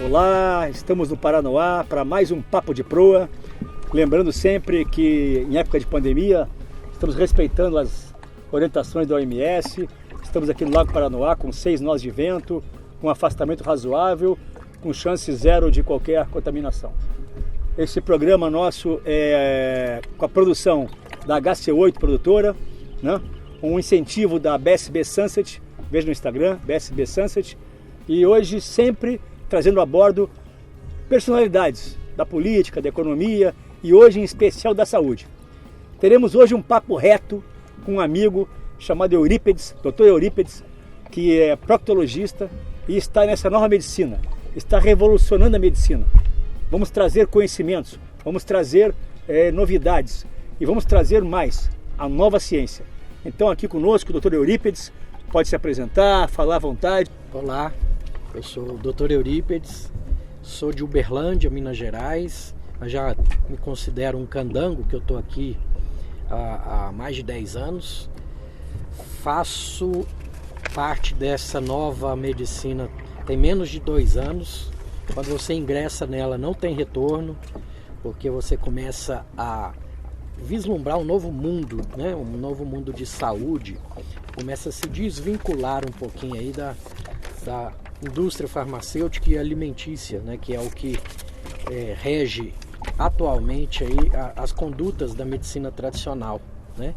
Olá, estamos no Paranoá para mais um Papo de Proa. Lembrando sempre que em época de pandemia estamos respeitando as orientações da OMS. Estamos aqui no Lago Paranoá com 6 nós de vento, com afastamento razoável, com chance zero de qualquer contaminação. Esse programa nosso é com a produção da HC8 Produtora, né? Um incentivo da BSB Sunset, veja no Instagram, BSB Sunset. E hoje sempre trazendo a bordo personalidades da política, da economia e hoje em especial da saúde. Teremos hoje um papo reto com um amigo chamado Eurípedes, Dr. Eurípedes, que é proctologista e está nessa nova medicina, está revolucionando a medicina. Vamos trazer conhecimentos, vamos trazer novidades e vamos trazer mais a nova ciência. Então aqui conosco o Dr. Eurípedes, pode se apresentar, falar à vontade. Olá, eu sou o Dr. Eurípedes, sou de Uberlândia, Minas Gerais. Eu já me considero um candango, que eu estou aqui há mais de 10 anos. Faço parte dessa nova medicina tem menos de 2 anos. Quando você ingressa nela não tem retorno, porque você começa a vislumbrar um novo mundo, né? Um novo mundo de saúde. Começa a se desvincular um pouquinho aí da indústria farmacêutica e alimentícia, né? Que é o que rege atualmente aí as condutas da medicina tradicional, né?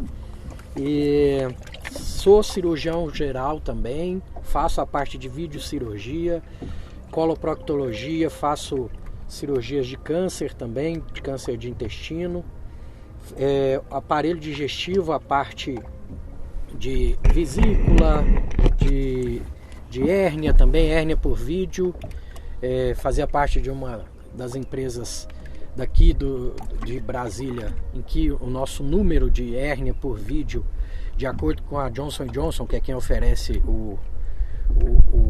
E sou cirurgião geral também, faço a parte de videocirurgia, coloproctologia, faço cirurgias de câncer também, de câncer de intestino, aparelho digestivo, a parte de vesícula, de hérnia também, hérnia por vídeo. Fazia parte de uma das empresas daqui de Brasília, em que o nosso número de hérnia por vídeo, de acordo com a Johnson & Johnson, que é quem oferece o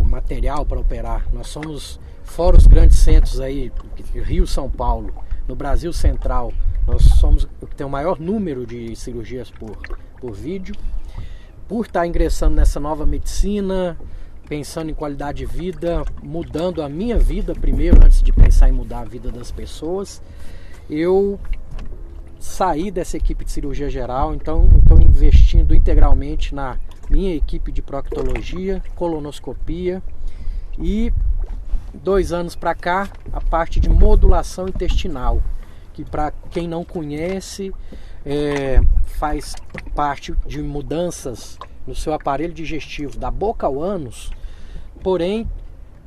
material para operar, nós somos, fora os grandes centros aí, Rio, São Paulo, no Brasil Central, nós somos o que tem o maior número de cirurgias por vídeo. Por estar ingressando nessa nova medicina, pensando em qualidade de vida, mudando a minha vida primeiro, antes de pensar em mudar a vida das pessoas, eu saí dessa equipe de cirurgia geral, então estou investindo integralmente na minha equipe de proctologia, colonoscopia e 2 anos para cá a parte de modulação intestinal, que para quem não conhece faz parte de mudanças no seu aparelho digestivo da boca ao ânus, porém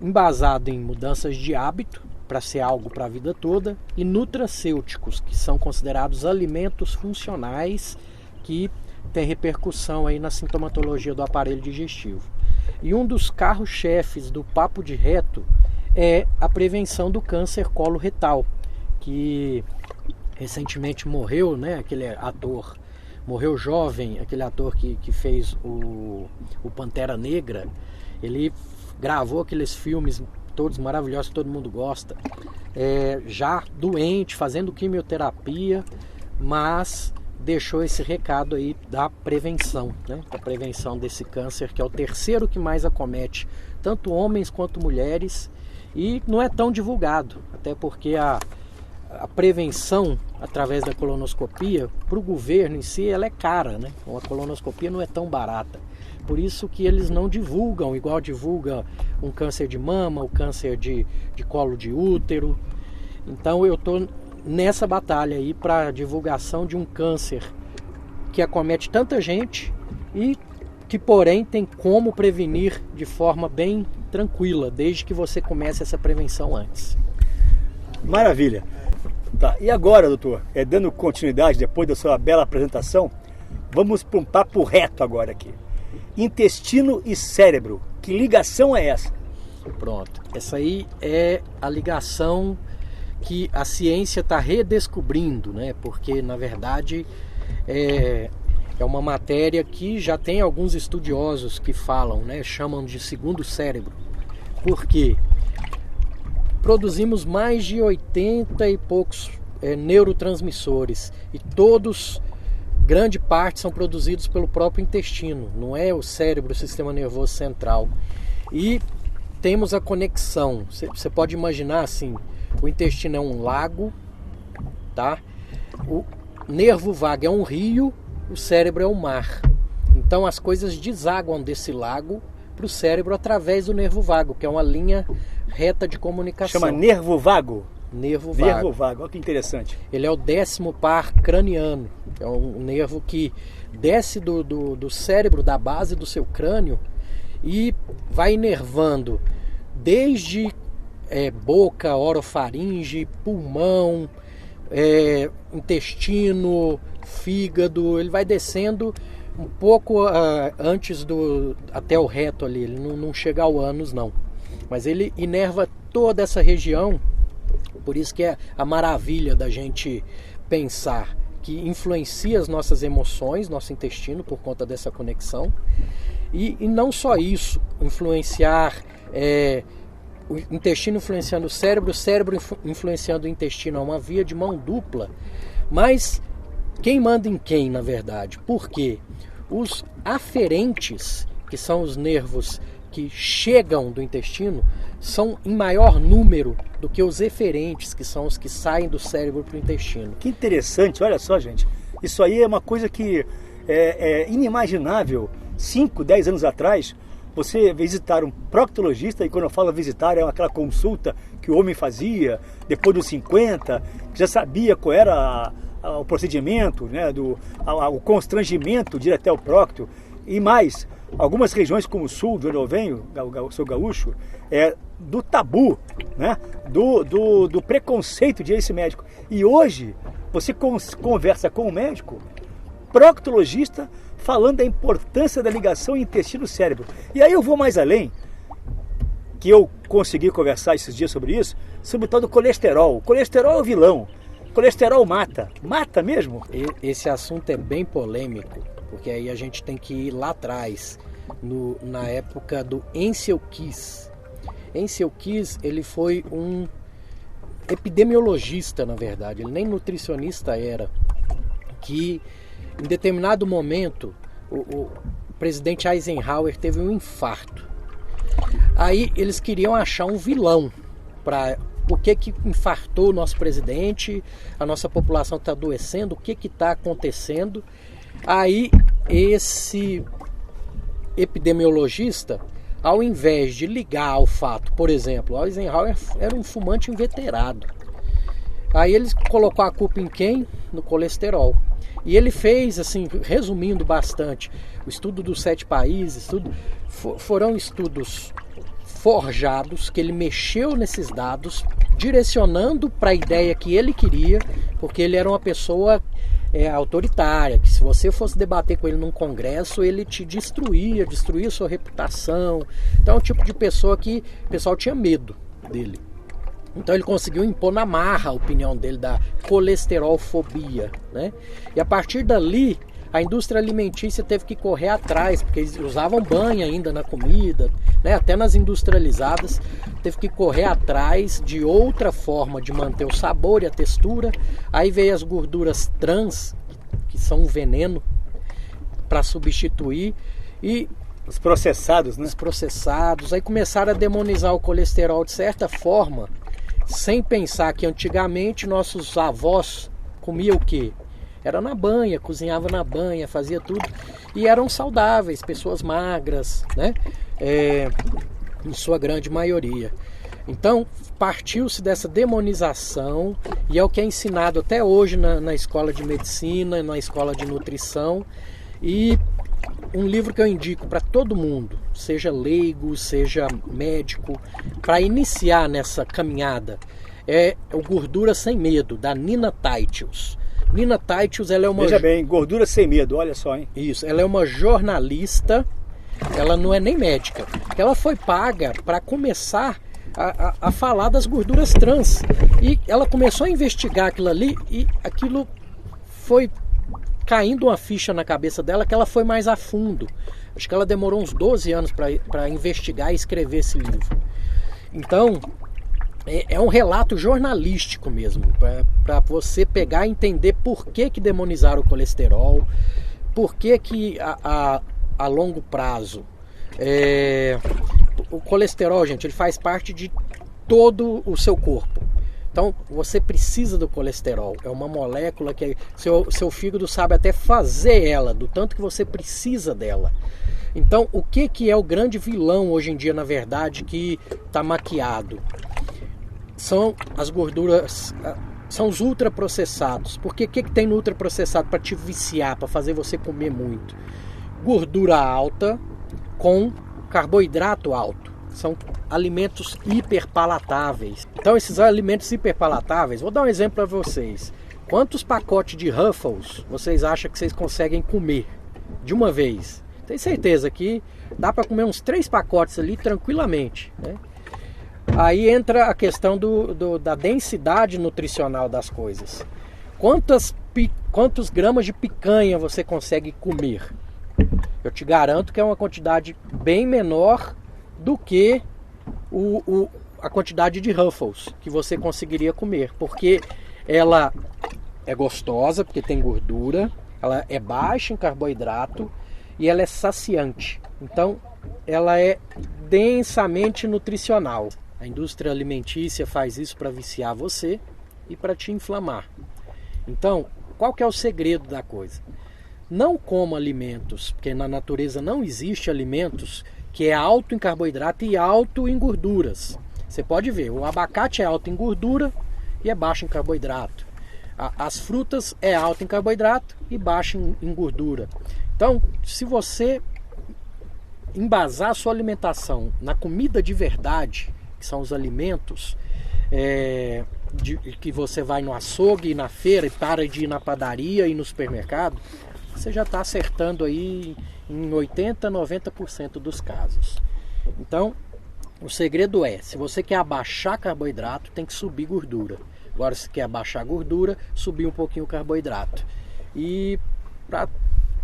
embasado em mudanças de hábito para ser algo para a vida toda, e nutracêuticos, que são considerados alimentos funcionais que tem repercussão aí na sintomatologia do aparelho digestivo. E um dos carros-chefes do Papo de Reto é a prevenção do câncer coloretal, que recentemente morreu, né? Aquele ator morreu jovem, aquele ator que fez o Pantera Negra. Ele gravou aqueles filmes todos maravilhosos que todo mundo gosta, já doente, fazendo quimioterapia, mas deixou esse recado aí da prevenção, né? Da prevenção desse câncer, que é o terceiro que mais acomete tanto homens quanto mulheres, e não é tão divulgado, até porque a prevenção através da colonoscopia para o governo em si ela é cara, né? Uma colonoscopia não é tão barata, por isso que eles não divulgam igual divulga um câncer de mama, o câncer de colo de útero. Então eu estou nessa batalha aí para a divulgação de um câncer que acomete tanta gente e que porém tem como prevenir de forma bem tranquila, desde que você comece essa prevenção antes. Maravilha! Tá. E agora, doutor, dando continuidade depois da sua bela apresentação, vamos para um papo reto agora aqui. Intestino e cérebro, que ligação é essa? Pronto, essa aí é a ligação que a ciência está redescobrindo, né? Porque na verdade é uma matéria que já tem alguns estudiosos que falam, né? Chamam de segundo cérebro. Por quê? Produzimos mais de 80 e poucos neurotransmissores e todos, grande parte, são produzidos pelo próprio intestino, não é o cérebro, o sistema nervoso central. E temos a conexão. Você pode imaginar assim, o intestino é um lago, tá? O nervo vago é um rio, o cérebro é um mar. Então as coisas desaguam desse lago para o cérebro através do nervo vago, que é uma linha reta de comunicação. Chama nervo vago? Nervo vago. Nervo vago, olha que interessante. Ele é o 10º par craniano. É um nervo que desce do cérebro, da base do seu crânio, e vai inervando desde boca, orofaringe, pulmão, intestino, fígado. Ele vai descendo um pouco antes até o reto ali. Ele não chega ao ânus, não. Mas ele inerva toda essa região. Por isso que é a maravilha da gente pensar que influencia as nossas emoções, nosso intestino, por conta dessa conexão. E não só isso, influenciar o intestino influenciando o cérebro influenciando o intestino, é uma via de mão dupla. Mas quem manda em quem, na verdade? Por quê? Os aferentes, que são os nervos que chegam do intestino, são em maior número do que os eferentes, que são os que saem do cérebro para o intestino. Que interessante, olha só, gente. Isso aí é uma coisa que é inimaginável. 5, 10 anos atrás, você visitar um proctologista, e quando eu falo visitar, é aquela consulta que o homem fazia depois dos 50, que já sabia qual era o procedimento, né, o constrangimento de ir até o prócto. E mais, algumas regiões como o sul, de onde eu venho, sou gaúcho, do tabu, né, do preconceito de esse médico. E hoje você conversa com o médico proctologista falando da importância da ligação intestino-cérebro. E aí eu vou mais além, que eu consegui conversar esses dias sobre isso, sobre o tal do colesterol. O colesterol é o vilão. O colesterol mata. Mata mesmo? Esse assunto é bem polêmico, porque aí a gente tem que ir lá atrás, na época do Ancel Keys. Ancel Keys, ele foi um epidemiologista, na verdade, ele nem nutricionista era, que em determinado momento o presidente Eisenhower teve um infarto. Aí eles queriam achar um vilão para o que infartou o nosso presidente, a nossa população está adoecendo, o que está acontecendo. Aí esse epidemiologista, ao invés de ligar ao fato, por exemplo, Eisenhower era um fumante inveterado. Aí ele colocou a culpa em quem? No colesterol. E ele fez, assim, resumindo bastante, o estudo dos 7 países, foram estudos forjados, que ele mexeu nesses dados, direcionando para a ideia que ele queria, porque ele era uma pessoa autoritária, que se você fosse debater com ele num congresso, ele te destruía sua reputação. Então é um tipo de pessoa que o pessoal tinha medo dele. Então ele conseguiu impor na marra a opinião dele da colesterolfobia, né? E a partir dali, a indústria alimentícia teve que correr atrás, porque eles usavam banha ainda na comida, né? Até nas industrializadas, teve que correr atrás de outra forma de manter o sabor e a textura. Aí veio as gorduras trans, que são um veneno, para substituir. E os processados, né? Os processados. Aí começaram a demonizar o colesterol de certa forma, sem pensar que antigamente nossos avós comiam o quê? Era na banha, cozinhava na banha, fazia tudo. E eram saudáveis, pessoas magras, né? Em sua grande maioria. Então, partiu-se dessa demonização, e é o que é ensinado até hoje na escola de medicina, na escola de nutrição. E um livro que eu indico para todo mundo, seja leigo, seja médico, para iniciar nessa caminhada, é o Gordura Sem Medo, da Nina Teicholz. Nina Teicholz, ela é uma... Veja bem, Gordura Sem Medo, olha só, hein? Isso, ela é uma jornalista, ela não é nem médica. Ela foi paga para começar a falar das gorduras trans. E ela começou a investigar aquilo ali, e aquilo foi caindo uma ficha na cabeça dela, que ela foi mais a fundo. Acho que ela demorou uns 12 anos para investigar e escrever esse livro. Então, é um relato jornalístico mesmo, para você pegar e entender por que demonizaram o colesterol, por que a longo prazo O colesterol, gente, ele faz parte de todo o seu corpo. Então, você precisa do colesterol. É uma molécula que seu fígado sabe até fazer ela, do tanto que você precisa dela. Então, o que é o grande vilão hoje em dia, na verdade, que está maquiado? São as gorduras, são os ultraprocessados. Porque o que tem no ultraprocessado para te viciar, para fazer você comer muito? Gordura alta com carboidrato alto. São alimentos hiperpalatáveis. Então, esses alimentos hiperpalatáveis, vou dar um exemplo para vocês. Quantos pacotes de Ruffles vocês acham que vocês conseguem comer de uma vez? Tenho certeza que dá para comer uns 3 pacotes ali tranquilamente, né? Aí entra a questão da densidade nutricional das coisas. Quantos gramas de picanha você consegue comer? Eu te garanto que é uma quantidade bem menor do que a quantidade de Ruffles que você conseguiria comer, porque ela é gostosa, porque tem gordura, ela é baixa em carboidrato e ela é saciante. Então, ela é densamente nutricional. A indústria alimentícia faz isso para viciar você e para te inflamar. Então, qual que é o segredo da coisa? Não coma alimentos, porque na natureza não existe alimentos que é alto em carboidrato e alto em gorduras. Você pode ver, o abacate é alto em gordura e é baixo em carboidrato. As frutas é alto em carboidrato e baixo em gordura. Então, se você embasar a sua alimentação na comida de verdade, que são os alimentos que você vai no açougue, na feira e para de ir na padaria e no supermercado, você já está acertando aí em 80, 90% dos casos. Então, o segredo é, se você quer abaixar carboidrato, tem que subir gordura. Agora, se quer abaixar gordura, subir um pouquinho o carboidrato. E para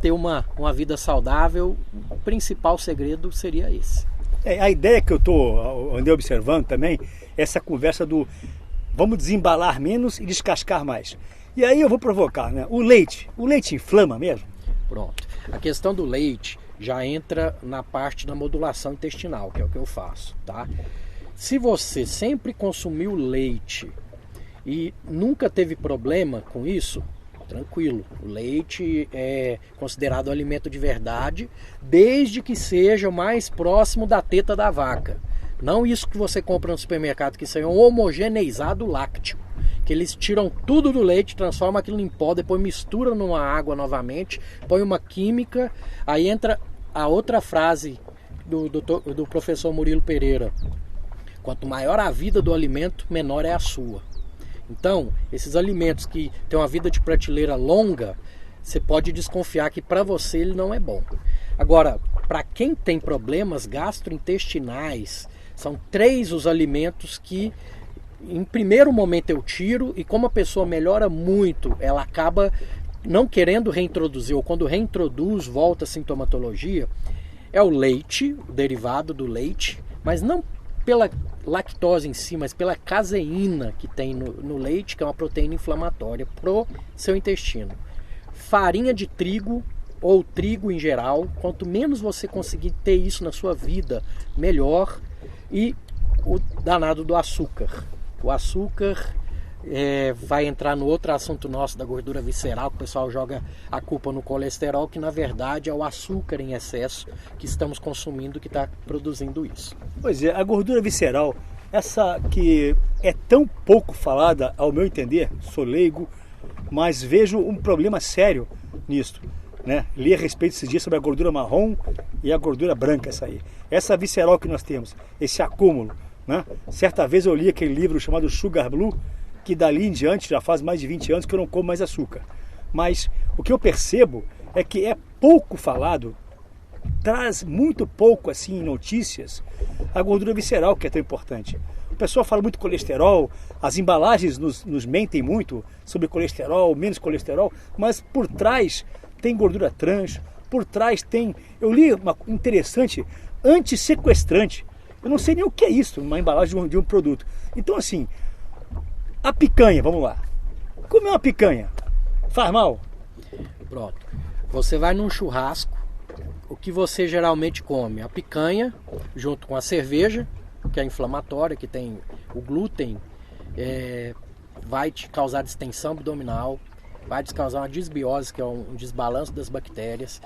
ter uma vida saudável, o principal segredo seria esse. A ideia que eu andei observando também, essa conversa do vamos desembalar menos e descascar mais. E aí eu vou provocar, né? O leite inflama mesmo? Pronto. A questão do leite já entra na parte da modulação intestinal, que é o que eu faço, tá? Se você sempre consumiu leite e nunca teve problema com isso, tranquilo. O leite é considerado alimento de verdade, desde que seja o mais próximo da teta da vaca. Não isso que você compra no supermercado, que isso é um homogeneizado lácteo, que eles tiram tudo do leite, transformam aquilo em pó, depois mistura numa água novamente, põe uma química. Aí entra a outra frase do professor Murilo Pereira: quanto maior a vida do alimento, menor é a sua. Então, esses alimentos que têm uma vida de prateleira longa, você pode desconfiar que para você ele não é bom. Agora, para quem tem problemas gastrointestinais, são 3 os alimentos que em primeiro momento eu tiro, e como a pessoa melhora muito, ela acaba não querendo reintroduzir, ou quando reintroduz, volta a sintomatologia. É o leite, o derivado do leite, mas não pela lactose em si, mas pela caseína que tem no leite, que é uma proteína inflamatória pro seu intestino. Farinha de trigo ou trigo em geral, quanto menos você conseguir ter isso na sua vida, melhor. E o danado do açúcar. O açúcar vai entrar no outro assunto nosso da gordura visceral, que o pessoal joga a culpa no colesterol, que na verdade é o açúcar em excesso que estamos consumindo que está produzindo isso. Pois é, a gordura visceral, essa que é tão pouco falada, ao meu entender, sou leigo, mas vejo um problema sério nisso, né? Li a respeito esses dias sobre a gordura marrom e a gordura branca, essa visceral que nós temos, esse acúmulo, né? Certa vez eu li aquele livro chamado Sugar Blue, que dali em diante já faz mais de 20 anos que eu não como mais açúcar. Mas o que eu percebo é que é pouco falado, traz muito pouco assim notícias, a gordura visceral, que é tão importante. O pessoal fala muito colesterol, as embalagens nos mentem muito sobre colesterol, menos colesterol, mas por trás tem gordura trans, por trás tem, eu li uma interessante, antissequestrante. Eu não sei nem o que é isso, uma embalagem de um produto. Então assim, a picanha, vamos lá. Comer uma picanha faz mal? Pronto. Você vai num churrasco, o que você geralmente come? A picanha, junto com a cerveja, que é inflamatória, que tem o glúten, vai te causar distensão abdominal, vai te causar uma disbiose, que é um desbalanço das bactérias.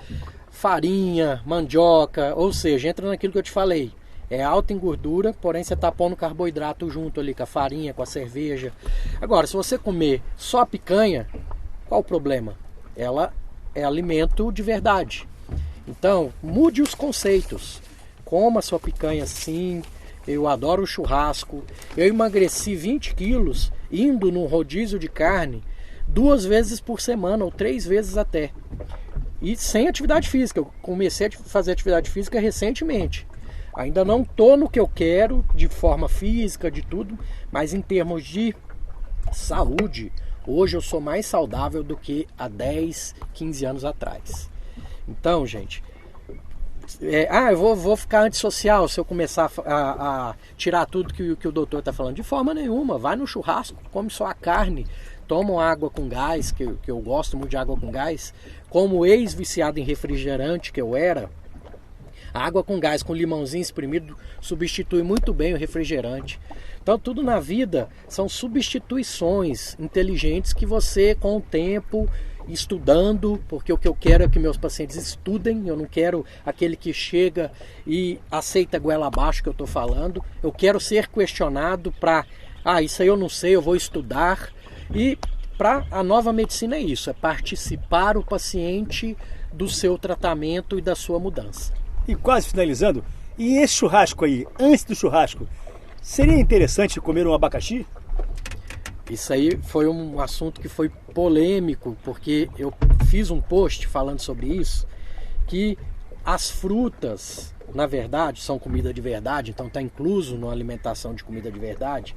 Farinha, mandioca, ou seja, entra naquilo que eu te falei. É alta em gordura, porém você está pondo carboidrato junto ali com a farinha, com a cerveja. Agora, se você comer só a picanha, qual o problema? Ela é alimento de verdade. Então, mude os conceitos. Coma sua picanha sim. Eu adoro o churrasco. Eu emagreci 20 quilos indo num rodízio de carne 2 vezes por semana, ou 3 vezes até. E sem atividade física. Eu comecei a fazer atividade física recentemente. Ainda não estou no que eu quero, de forma física, de tudo, mas em termos de saúde, hoje eu sou mais saudável do que há 10, 15 anos atrás. Então, gente, eu vou ficar antissocial se eu começar a tirar tudo que o doutor está falando. De forma nenhuma, vai no churrasco, come só a carne, toma água com gás, que eu gosto muito de água com gás. Como ex-viciado em refrigerante que eu era, a água com gás, com limãozinho espremido, substitui muito bem o refrigerante. Então tudo na vida são substituições inteligentes que você, com o tempo, estudando, porque o que eu quero é que meus pacientes estudem, eu não quero aquele que chega e aceita goela abaixo que eu estou falando. Eu quero ser questionado para, isso aí eu não sei, eu vou estudar. E para a nova medicina é isso, é participar o paciente do seu tratamento e da sua mudança. E quase finalizando, e esse churrasco aí, antes do churrasco, seria interessante comer um abacaxi? Isso aí foi um assunto que foi polêmico, porque eu fiz um post falando sobre isso, que as frutas, na verdade, são comida de verdade, então está incluso na alimentação de comida de verdade.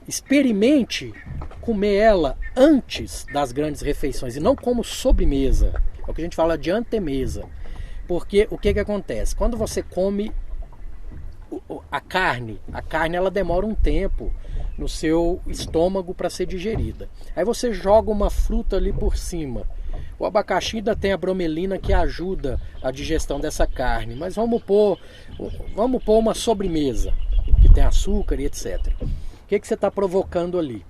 Experimente comer ela antes das grandes refeições e não como sobremesa. É o que a gente fala de antemesa. Porque o que acontece? Quando você come a carne ela demora um tempo no seu estômago para ser digerida. Aí você joga uma fruta ali por cima. O abacaxi ainda tem a bromelina que ajuda a digestão dessa carne. Mas vamos pôr uma sobremesa que tem açúcar e etc. O que você está provocando ali?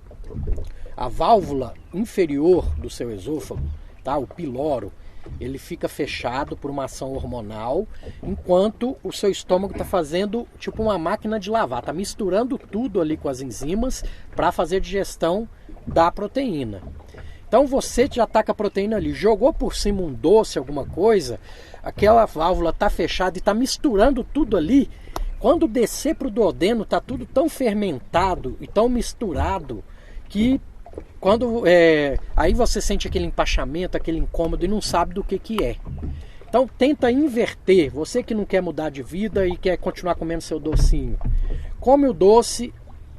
A válvula inferior do seu esôfago, tá? O piloro, ele fica fechado por uma ação hormonal, enquanto o seu estômago está fazendo tipo uma máquina de lavar, está misturando tudo ali com as enzimas para fazer a digestão da proteína. Então você já está com a proteína ali, jogou por cima um doce, alguma coisa, aquela válvula está fechada e está misturando tudo ali. Quando descer para o duodeno, está tudo tão fermentado e tão misturado que aí você sente aquele empachamento, aquele incômodo e não sabe do que é. Então tenta inverter. Você que não quer mudar de vida e quer continuar comendo seu docinho, come o doce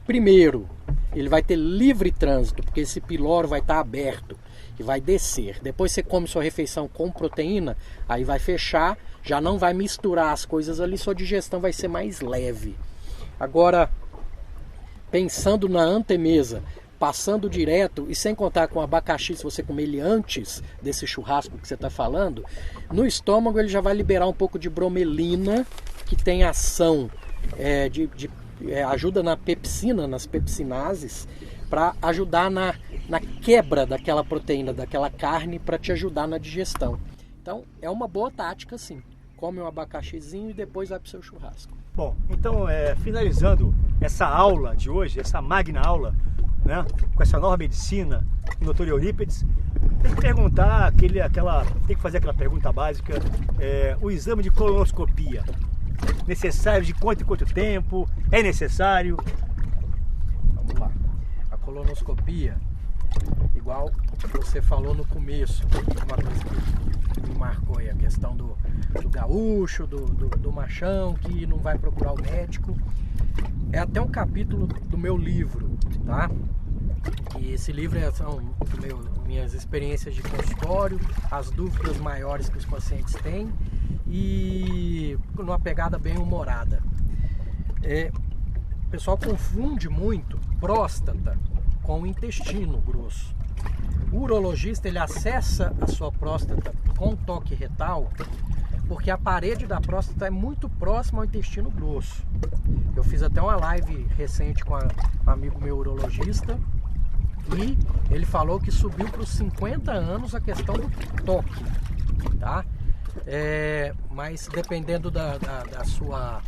primeiro. Ele vai ter livre trânsito, porque esse piloro vai estar aberto e vai descer. Depois você come sua refeição com proteína, aí vai fechar, já não vai misturar as coisas ali, sua digestão vai ser mais leve. Agora, pensando na antemesa, passando direto e sem contar com o abacaxi, se você comer ele antes desse churrasco que você está falando, no estômago ele já vai liberar um pouco de bromelina, que tem ação ajuda na pepsina, nas pepsinases, para ajudar na quebra daquela proteína, daquela carne, para te ajudar na digestão. Então é uma boa tática sim. Come um abacaxizinho e depois vai para o seu churrasco. Bom, então finalizando essa aula de hoje, essa magna aula, né, com essa nova medicina, o Dr. Eurípides, tem que perguntar tem que fazer aquela pergunta básica, o exame de colonoscopia, necessário de quanto em quanto tempo, é necessário? Vamos lá, a colonoscopia, igual você falou no começo, uma coisa que me marcou aí, a questão do gaúcho, do machão que não vai procurar o médico. É até um capítulo do meu livro, tá? E esse livro são minhas experiências de consultório, as dúvidas maiores que os pacientes têm e numa pegada bem humorada. O pessoal confunde muito próstata com o intestino grosso. O urologista ele acessa a sua próstata com toque retal porque a parede da próstata é muito próxima ao intestino grosso. Eu fiz até uma live recente com um amigo meu urologista e ele falou que subiu para os 50 anos a questão do toque, tá? Mas dependendo da sua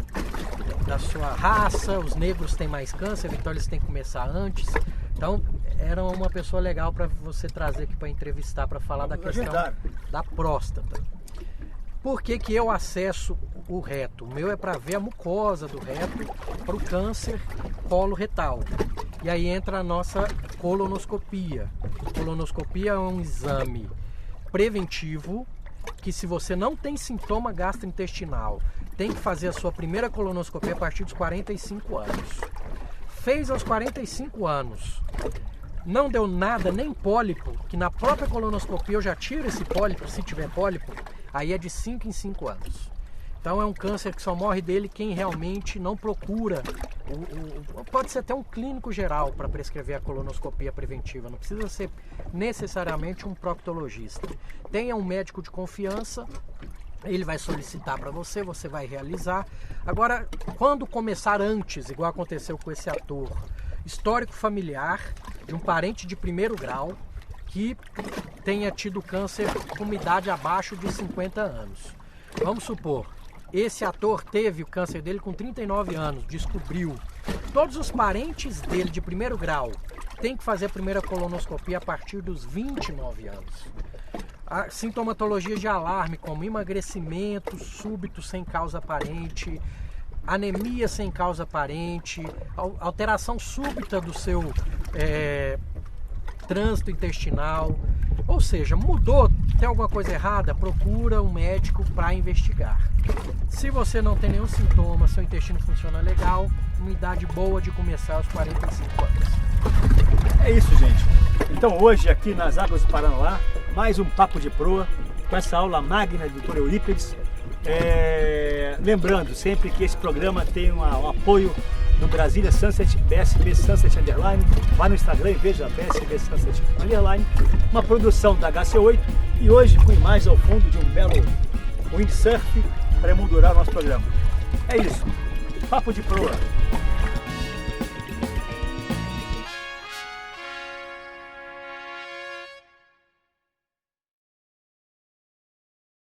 raça, os negros têm mais câncer, então eles têm que começar antes. Então era uma pessoa legal para você trazer aqui para entrevistar, para falar da questão da próstata. Por que que eu acesso o reto? O meu é para ver a mucosa do reto para o câncer coloretal. E aí entra a nossa colonoscopia. Colonoscopia é um exame preventivo que, se você não tem sintoma gastrointestinal, tem que fazer a sua primeira colonoscopia a partir dos 45 anos. Fez aos 45 anos, não deu nada, nem pólipo, que na própria colonoscopia eu já tiro esse pólipo, se tiver pólipo, aí é de 5 em 5 anos. Então é um câncer que só morre dele quem realmente não procura. Pode ser até um clínico geral para prescrever a colonoscopia preventiva, não precisa ser necessariamente um proctologista. Tenha um médico de confiança, ele vai solicitar para você, você vai realizar. Agora, quando começar antes, igual aconteceu com esse ator, histórico familiar de um parente de primeiro grau que tenha tido câncer com uma idade abaixo de 50 anos. Vamos supor, esse ator teve o câncer dele com 39 anos, descobriu. Todos os parentes dele de primeiro grau têm que fazer a primeira colonoscopia a partir dos 29 anos. A sintomatologia de alarme, como emagrecimento súbito sem causa aparente, anemia sem causa aparente, alteração súbita do seu trânsito intestinal, ou seja, mudou, tem alguma coisa errada, procura um médico para investigar. Se você não tem nenhum sintoma, seu intestino funciona legal, uma idade boa de começar aos 45 anos. É isso, gente. Então hoje aqui nas Águas do Paranoá, mais um Papo de Proa, com essa aula magna do Dr. Eurípides. Lembrando sempre que esse programa tem um apoio do Brasília Sunset, BSB Sunset Underline. Vá no Instagram e veja BSB Sunset Underline. Uma produção da HC8 e hoje com imagens ao fundo de um belo windsurf para emoldurar o nosso programa. É isso. Papo de Proa.